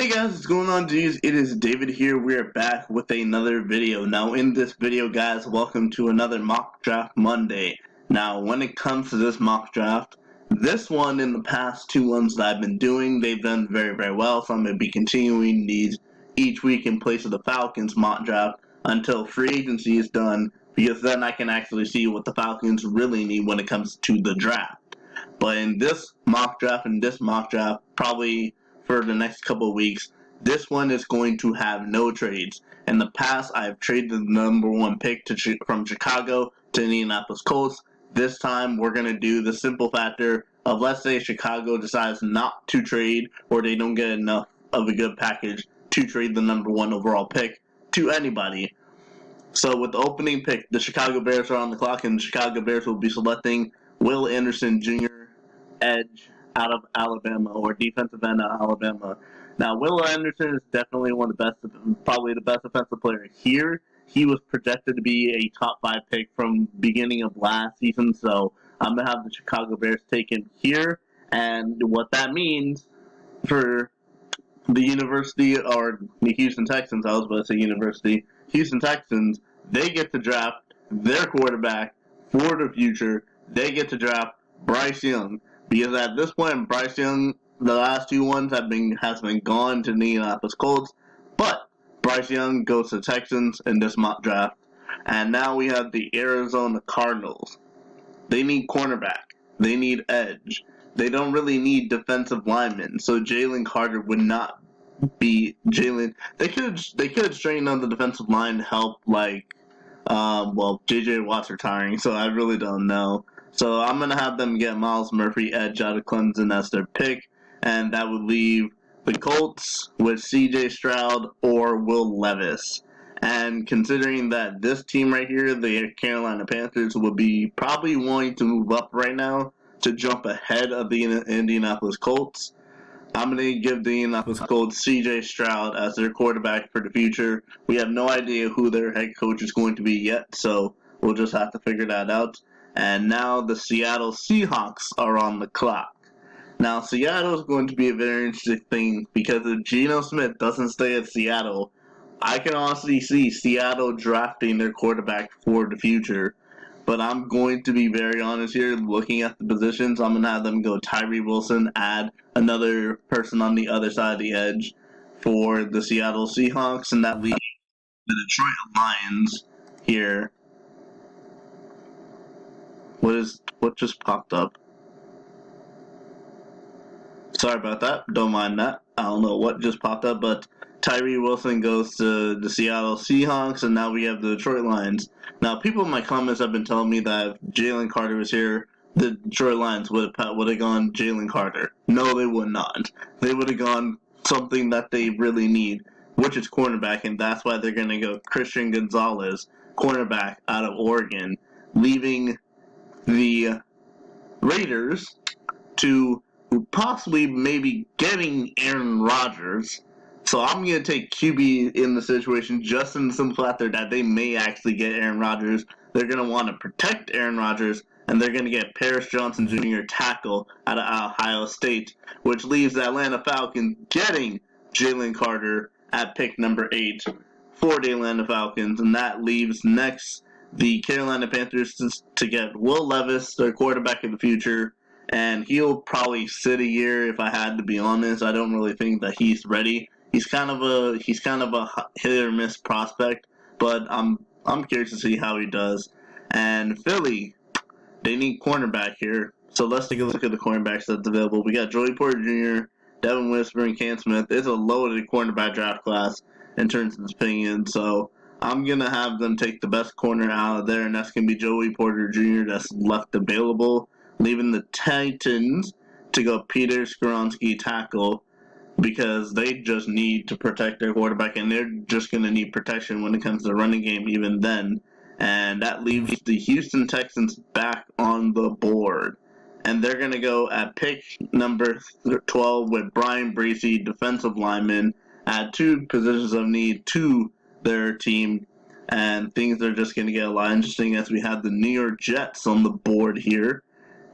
Hey guys, what's going on, G's? It is David here. We are back with another video. Now, in this video, guys, welcome to another Mock Draft Monday. Now, when it comes to this mock draft, this one and the past two ones that I've been doing, they've done very, very well. So I'm going to be continuing these each week in place of the Falcons mock draft until free agency is done, because then I can actually see what the Falcons really need when it comes to the draft. But in this mock draft probably for the next couple of weeks, this one is going to have no trades. In the past, I've traded the number one pick from Chicago to Indianapolis Colts. This time, we're going to do the simple factor of, let's say Chicago decides not to trade, or they don't get enough of a good package to trade the number one overall pick to anybody. So with the opening pick, the Chicago Bears are on the clock, and the Chicago Bears will be selecting Will Anderson Jr., edge out of Alabama, or defensive end out of Alabama. Now, Will Anderson is definitely one of the best, probably the best defensive player here. He was projected to be a top 5 pick from beginning of last season, so I'm going to have the Chicago Bears take him here. And what that means for the University, or the Houston Texans, I was about to say University, Houston Texans, they get to draft their quarterback for the future. They get to draft Bryce Young. Because at this point, Bryce Young, the last two ones has been gone to the Indianapolis Colts, but Bryce Young goes to Texans in this mock draft. And now we have the Arizona Cardinals. They need cornerback. They need edge. They don't really need defensive linemen. So Jalen Carter would not be Jalen. They could straighten out the defensive line to help, J.J. Watt's retiring, so I really don't know. So I'm going to have them get Myles Murphy, edge out of Clemson, as their pick, and that would leave the Colts with C.J. Stroud or Will Levis. And considering that this team right here, the Carolina Panthers, would be probably wanting to move up right now to jump ahead of the Indianapolis Colts, I'm going to give the Indianapolis Colts C.J. Stroud as their quarterback for the future. We have no idea who their head coach is going to be yet, so we'll just have to figure that out. And now the Seattle Seahawks are on the clock. Now, Seattle is going to be a very interesting thing, because if Geno Smith doesn't stay at Seattle, I can honestly see Seattle drafting their quarterback for the future. But I'm going to be very honest here, looking at the positions. I'm going to have them go Tyree Wilson, add another person on the other side of the edge for the Seattle Seahawks, and that leaves the Detroit Lions here. What just popped up? Sorry about that. Don't mind that. I don't know what just popped up, but Tyree Wilson goes to the Seattle Seahawks, and now we have the Detroit Lions. Now, people in my comments have been telling me that if Jalen Carter was here, the Detroit Lions would have gone Jalen Carter. No, they would not. They would have gone something that they really need, which is cornerback, and that's why they're going to go Christian Gonzalez, cornerback out of Oregon, leaving the Raiders to possibly maybe getting Aaron Rodgers. So I'm going to take QB in the situation, just in the simple factor that they may actually get Aaron Rodgers. They're going to want to protect Aaron Rodgers, and they're going to get Paris Johnson Jr. tackle out of Ohio State, which leaves the Atlanta Falcons getting Jalen Carter at pick number 8 for the Atlanta Falcons, and that leaves next the Carolina Panthers to get Will Levis, their quarterback of the future, and he'll probably sit a year if I had to be honest. I don't really think that he's ready. He's kind of a hit or miss prospect, but I'm curious to see how he does. And Philly, they need cornerback here. So let's take a look at the cornerbacks that's available. We got Joey Porter Jr., Devin Whisper, and Cam Smith. It's a loaded cornerback draft class in terms of opinion, so I'm going to have them take the best corner out of there, and that's going to be Joey Porter Jr. that's left available, leaving the Titans to go Peter Skoronski tackle, because they just need to protect their quarterback, and they're just going to need protection when it comes to the running game even then. And that leaves the Houston Texans back on the board. And they're going to go at pick number 12 with Brian Bracey, defensive lineman, add 2 positions of need to their team, and things are just going to get a lot interesting as we have the New York Jets on the board here.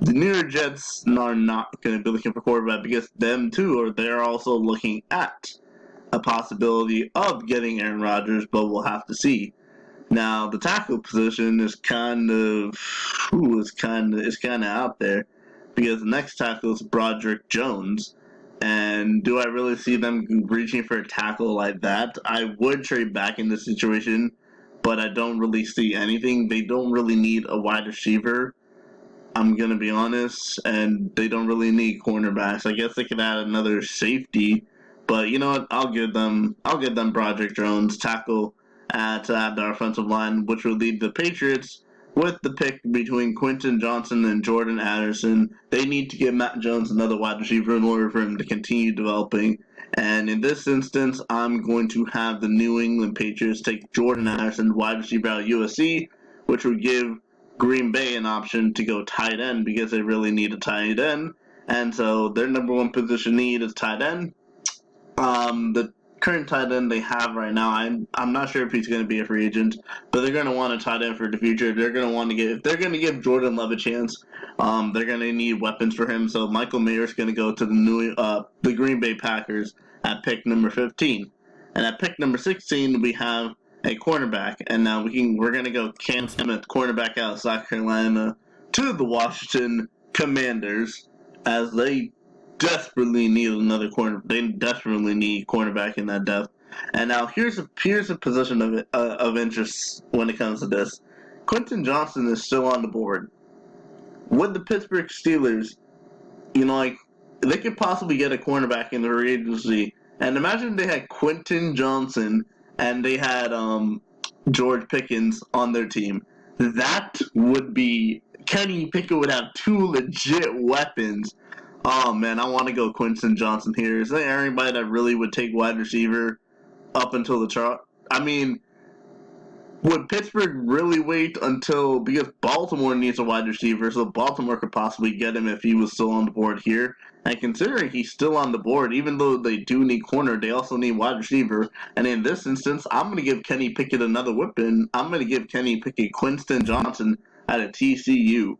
The New York Jets are not going to be looking for quarterback, because them too, they're also looking at a possibility of getting Aaron Rodgers, but we'll have to see. Now the tackle position is kind of out there because the next tackle is Broderick Jones. And do I really see them reaching for a tackle like that? I would trade back in this situation, but I don't really see anything. They don't really need a wide receiver. I'm gonna be honest, and they don't really need cornerbacks. I guess they could add another safety, but you know what? I'll give them Broderick Jones tackle to add the offensive line, which will lead the Patriots with the pick between Quentin Johnson and Jordan Addison. They need to give Matt Jones another wide receiver in order for him to continue developing. And in this instance, I'm going to have the New England Patriots take Jordan Addison, wide receiver out of USC, which would give Green Bay an option to go tight end because they really need a tight end. And so their number one position need is tight end. The current tight end they have right now, I'm not sure if he's going to be a free agent, but they're going to want a tight end for the future. They're going to want to if they're going to give Jordan Love a chance, they're going to need weapons for him. So Michael Mayer's going to go to the Green Bay Packers at pick number 15, and at pick number 16 we have a cornerback, and now we're going to go Cam Smith, cornerback out of South Carolina, to the Washington Commanders as they desperately need another corner. They desperately need cornerback in that depth. And now here's a position of interest when it comes to this. Quentin Johnson is still on the board. Would the Pittsburgh Steelers, they could possibly get a cornerback in the free agency, and imagine they had Quentin Johnson and they had George Pickens on their team. That would be Kenny Pickett would have two legit weapons. Oh man, I want to go Quentin Johnson here. Is there anybody that really would take wide receiver up until the chart? I mean, would Pittsburgh really wait until, because Baltimore needs a wide receiver, so Baltimore could possibly get him if he was still on the board here. And considering he's still on the board, even though they do need corner, they also need wide receiver. And in this instance, I'm going to give Kenny Pickett another weapon. I'm going to give Kenny Pickett Quentin Johnson at a TCU.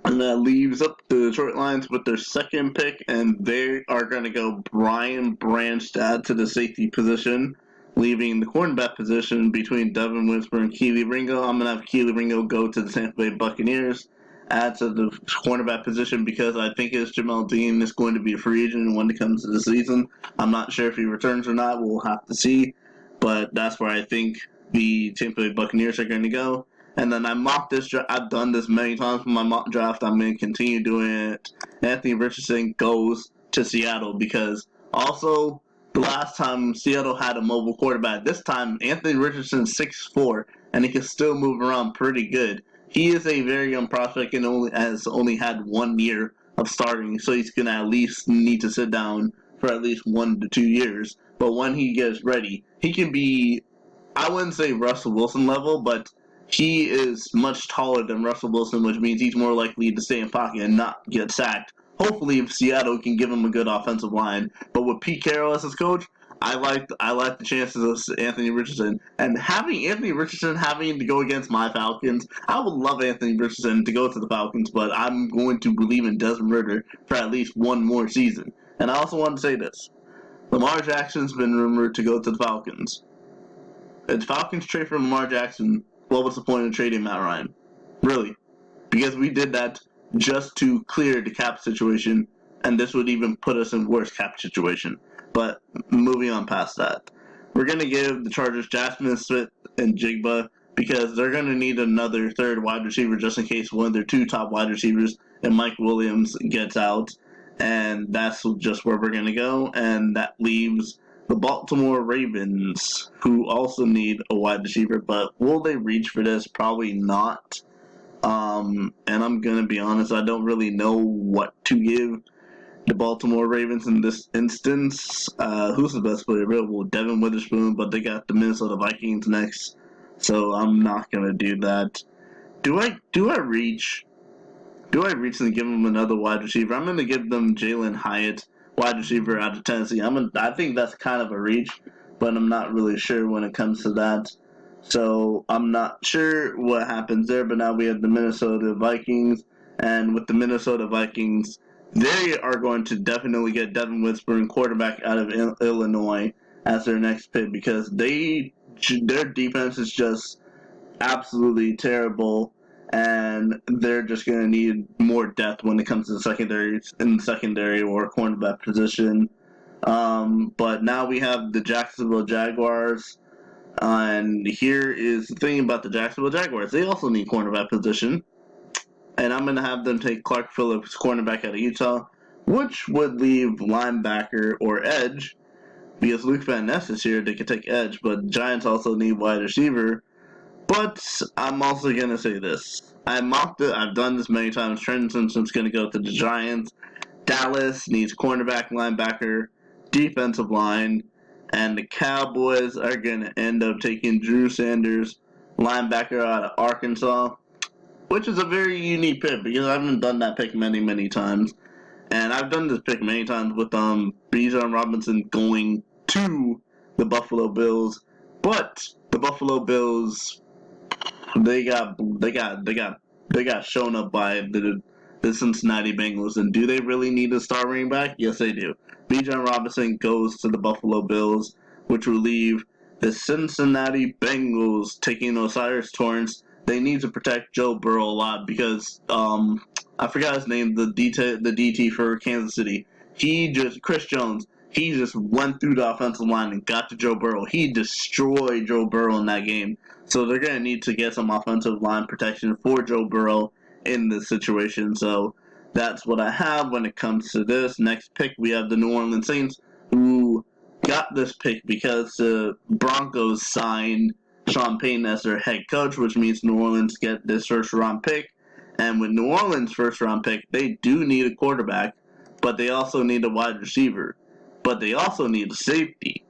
And that leaves up the Detroit Lions with their second pick, and they are going to go Brian Branstad to the safety position, leaving the cornerback position between Devin Winsper and Kelee Ringo. I'm going to have Kelee Ringo go to the Tampa Bay Buccaneers, add to the cornerback position because I think it's Jamel Dean is going to be a free agent when it comes to the season. I'm not sure if he returns or not. We'll have to see, but that's where I think the Tampa Bay Buccaneers are going to go. And then I mocked this draft. I've done this many times for my mock draft. I'm going to continue doing it. Anthony Richardson goes to Seattle because also the last time Seattle had a mobile quarterback, this time Anthony Richardson's 6'4", and he can still move around pretty good. He is a very young prospect and has only had 1 year of starting, so he's going to at least need to sit down for at least 1 to 2 years. But when he gets ready, he can be, I wouldn't say Russell Wilson level, but he is much taller than Russell Wilson, which means he's more likely to stay in pocket and not get sacked. Hopefully, if Seattle can give him a good offensive line. But with Pete Carroll as his coach, I like the chances of Anthony Richardson. And having Anthony Richardson having to go against my Falcons, I would love Anthony Richardson to go to the Falcons, but I'm going to believe in Desmond Ridder for at least one more season. And I also want to say this. Lamar Jackson's been rumored to go to the Falcons. If the Falcons trade for Lamar Jackson, what was the point of trading Matt Ryan? Really? Because we did that just to clear the cap situation, and this would even put us in worse cap situation. But moving on past that, we're going to give the Chargers Jackson Smith and Jigba because they're going to need another third wide receiver just in case one of their 2 top wide receivers and Mike Williams gets out. And that's just where we're going to go, and that leaves the Baltimore Ravens, who also need a wide receiver, but will they reach for this? Probably not. And I'm going to be honest, I don't really know what to give the Baltimore Ravens in this instance. Who's the best player available? Devin Witherspoon, but they got the Minnesota Vikings next, so I'm not going to do that. Do I reach and give them another wide receiver? I'm going to give them Jalen Hyatt, wide receiver out of Tennessee. I think that's kind of a reach, but I'm not really sure when it comes to that. So I'm not sure what happens there, but now we have the Minnesota Vikings, and with the Minnesota Vikings, they are going to definitely get Devin Witherspoon, quarterback out of Illinois, as their next pick because their defense is just absolutely terrible, and they're just going to need more depth when it comes to the secondary or cornerback position. But now we have the Jacksonville Jaguars, and here is the thing about the Jacksonville Jaguars: they also need cornerback position, and I'm going to have them take Clark Phillips, cornerback out of Utah, which would leave linebacker or edge. Because Luke Van Ness is here, they could take edge, but Giants also need wide receiver. But I'm also going to say this. I mocked it. I've done this many times. Trenton Simpson's going to go to the Giants. Dallas needs cornerback, linebacker, defensive line. And the Cowboys are going to end up taking Drew Sanders, linebacker out of Arkansas. Which is a very unique pick because I haven't done that pick many, many times. And I've done this pick many times with Bijan Robinson going to the Buffalo Bills. But the Buffalo Bills, they got shown up by the Cincinnati Bengals. And do they really need a star running back? Yes, they do. Bijan Robinson goes to the Buffalo Bills, which will leave the Cincinnati Bengals taking Osiris Torrance. They need to protect Joe Burrow a lot because I forgot his name, the DT for Kansas City. Chris Jones, he just went through the offensive line and got to Joe Burrow. He destroyed Joe Burrow in that game. So they're going to need to get some offensive line protection for Joe Burrow in this situation. So that's what I have when it comes to this. Next pick, we have the New Orleans Saints, who got this pick because the Broncos signed Sean Payton as their head coach, which means New Orleans get this first-round pick. And with New Orleans' first-round pick, they do need a quarterback, but they also need a wide receiver. But they also need a safety.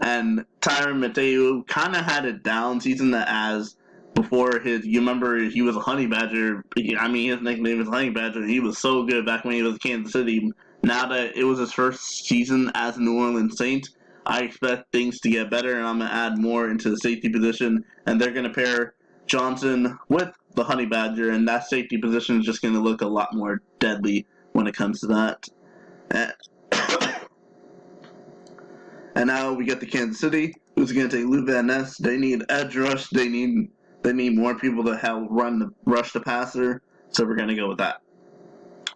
And Tyrann Mathieu kind of had a down season as before you remember he was a Honey Badger. I mean, his nickname was Honey Badger, and he was so good back when he was in Kansas City. Now that it was his first season as a New Orleans Saint, I expect things to get better, and I'm going to add more into the safety position, and they're going to pair Johnson with the Honey Badger, and that safety position is just going to look a lot more deadly when it comes to that. And now we get to Kansas City, who's going to take Luke Van Ness. They need edge rush. They need more people to help rush the passer, so we're going to go with that.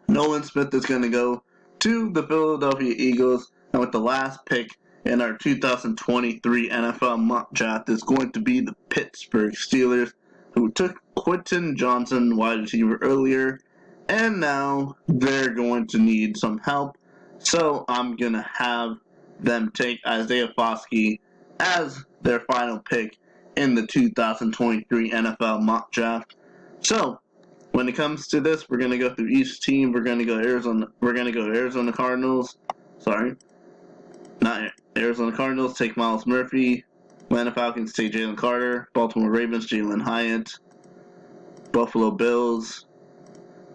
Nolan Smith is going to go to the Philadelphia Eagles, and with the last pick in our 2023 NFL mock draft is going to be the Pittsburgh Steelers, who took Quentin Johnson, wide receiver, earlier, and now they're going to need some help. So I'm going to have them take Isaiah Foskey as their final pick in the 2023 NFL mock draft. So when it comes to this, we're going to go through each team. We're going to go Arizona Cardinals. Sorry. Not Arizona Cardinals take Myles Murphy. Atlanta Falcons take Jalen Carter. Baltimore Ravens, Jalen Hyatt. Buffalo Bills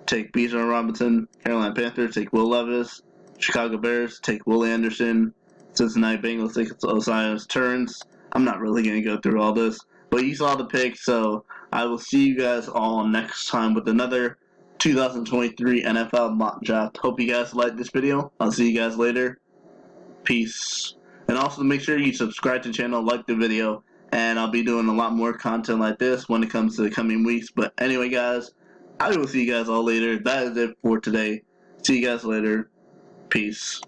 take Bijan Robinson. Carolina Panthers take Will Levis. Chicago Bears take Will Anderson. Cincinnati Bengals take Osiris Torrance. I'm not really going to go through all this, but you saw the picks, so I will see you guys all next time with another 2023 NFL mock draft. Hope you guys liked this video. I'll see you guys later. Peace. And also make sure you subscribe to the channel, like the video, and I'll be doing a lot more content like this when it comes to the coming weeks. But anyway, guys, I will see you guys all later. That is it for today. See you guys later. Peace.